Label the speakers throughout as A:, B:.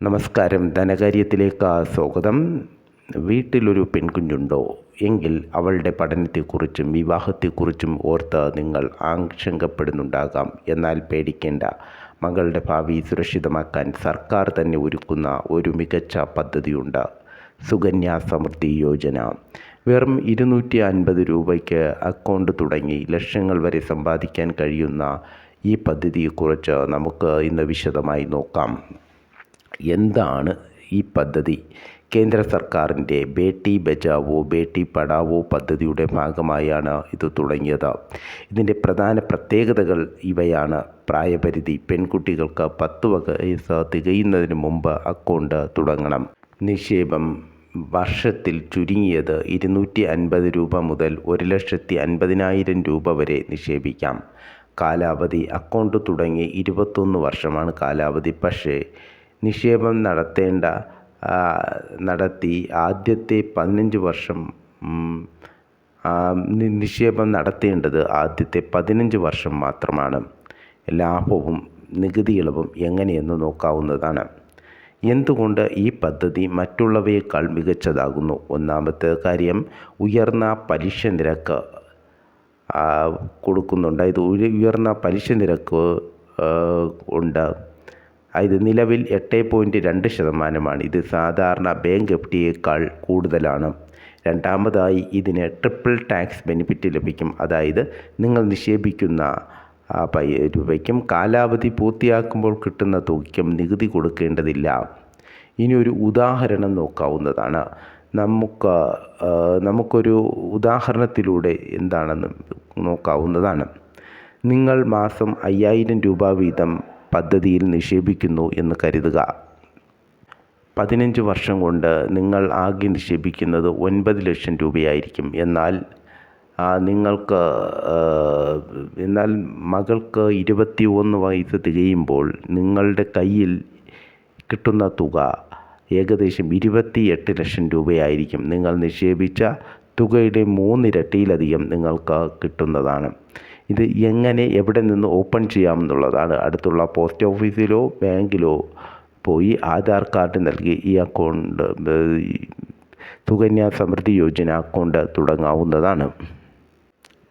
A: നമസ്കാരം. ധനകാര്യത്തിലേക്ക് സ്വാഗതം. വീട്ടിലൊരു പെൺകുഞ്ഞുണ്ടോ എങ്കിൽ അവളുടെ പഠനത്തെക്കുറിച്ചും വിവാഹത്തെക്കുറിച്ചും ഓർത്ത് നിങ്ങൾ ആശങ്കപ്പെടുന്നുണ്ടാകാം. എന്നാൽ പേടിക്കേണ്ട. മകളുടെ ഭാവി സുരക്ഷിതമാക്കാൻ സർക്കാർ തന്നെ ഒരുക്കുന്ന ഒരു മികച്ച പദ്ധതിയുണ്ട്. സുകന്യ സമൃദ്ധി യോജന. വെറും 250 രൂപയ്ക്ക് അക്കൗണ്ട് തുടങ്ങി ലക്ഷങ്ങൾ വരെ സമ്പാദിക്കാൻ കഴിയുന്ന ഈ പദ്ധതിയെക്കുറിച്ച് നമുക്ക് ഇന്ന് വിശദമായി നോക്കാം. എന്താണ് ഈ പദ്ധതി? കേന്ദ്ര സർക്കാരിൻ്റെ ബേട്ടി ബച്ചാവോ ബേട്ടി പഠാവോ പദ്ധതിയുടെ ഭാഗമായാണ് ഇത് തുടങ്ങിയത്. ഇതിൻ്റെ പ്രധാന പ്രത്യേകതകൾ ഇവയാണ്. പ്രായപരിധി: പെൺകുട്ടികൾക്ക് 10 വയസ്സ് തികയുന്നതിന് മുമ്പ് അക്കൗണ്ട് തുടങ്ങണം. നിക്ഷേപം: വർഷത്തിൽ ചുരുങ്ങിയത് 250 രൂപ മുതൽ 1,50,000 രൂപ വരെ നിക്ഷേപിക്കാം. കാലാവധി: അക്കൗണ്ട് തുടങ്ങി 21 വർഷമാണ് കാലാവധി. പക്ഷേ നിക്ഷേപം നടത്തി ആദ്യത്തെ 15 വർഷം നിക്ഷേപം നടത്തേണ്ടത് ആദ്യത്തെ 15 വർഷം മാത്രമാണ്. ലാഭവും നികുതി ഇളവും എങ്ങനെയെന്ന് നോക്കാവുന്നതാണ്. എന്തുകൊണ്ട് ഈ പദ്ധതി മറ്റുള്ളവയേക്കാൾ മികച്ചതാകുന്നു? ഒന്നാമത്തെ കാര്യം, ഉയർന്ന പലിശ നിരക്ക് കൊടുക്കുന്നുണ്ട്. ഇത് ഉയർന്ന പലിശ നിരക്ക് ഉണ്ട്. ഇത് നിലവിൽ 8.2%. ഇത് സാധാരണ ബാങ്ക് FDയേക്കാൾ കൂടുതലാണ്. രണ്ടാമതായി, ഇതിന് ട്രിപ്പിൾ ടാക്സ് ബെനിഫിറ്റ് ലഭിക്കും. അതായത് നിങ്ങൾ നിക്ഷേപിക്കുന്ന രൂപയ്ക്കും കാലാവധി പൂർത്തിയാക്കുമ്പോൾ കിട്ടുന്ന തുകയ്ക്കും നികുതി കൊടുക്കേണ്ടതില്ല. ഇനി ഒരു ഉദാഹരണം നോക്കാവുന്നതാണ്. നമുക്കൊരു ഉദാഹരണത്തിലൂടെ എന്താണെന്ന് നോക്കാവുന്നതാണ്. നിങ്ങൾ മാസം 5,000 രൂപ വീതം പദ്ധതിയിൽ നിക്ഷേപിക്കുന്നു എന്ന് കരുതുക. 15 വർഷം കൊണ്ട് നിങ്ങൾ ആകെ നിക്ഷേപിക്കുന്നത് 9 ലക്ഷം രൂപയായിരിക്കും. എന്നാൽ മകൾക്ക് 21 വയസ്സ് തികയുമ്പോൾ നിങ്ങളുടെ കയ്യിൽ കിട്ടുന്ന തുക ഏകദേശം 28 ലക്ഷം രൂപയായിരിക്കും. നിങ്ങൾ നിക്ഷേപിച്ച തുകയുടെ 3 ഇരട്ടിയിലധികം നിങ്ങൾക്ക് കിട്ടുന്നതാണ്. ഇത് എങ്ങനെ, എവിടെ നിന്ന് ഓപ്പൺ ചെയ്യാമെന്നുള്ളതാണ്. അടുത്തുള്ള പോസ്റ്റ് ഓഫീസിലോ ബാങ്കിലോ പോയി ആധാർ കാർഡ് നൽകി ഈ അക്കൗണ്ട്, സുകന്യ സമൃദ്ധി യോജന അക്കൗണ്ട് തുടങ്ങാവുന്നതാണ്.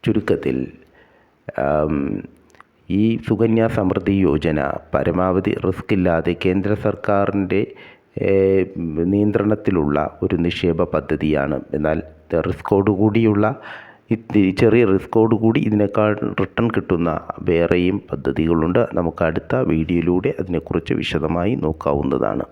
A: ചുരുക്കത്തിൽ, ഈ സുകന്യ സമൃദ്ധി യോജന പരമാവധി റിസ്ക് ഇല്ലാതെ കേന്ദ്ര സർക്കാരിൻ്റെ നിയന്ത്രണത്തിലുള്ള ഒരു നിക്ഷേപ പദ്ധതിയാണ്. എന്നാൽ ചെറിയ റിസ്കോടുകൂടി ഇതിനേക്കാൾ റിട്ടേൺ കിട്ടുന്ന വേറെയും പദ്ധതികളുണ്ട്. നമുക്ക് അടുത്ത വീഡിയോയിലൂടെ അതിനെക്കുറിച്ച് വിശദമായി നോക്കാവുന്നതാണ്.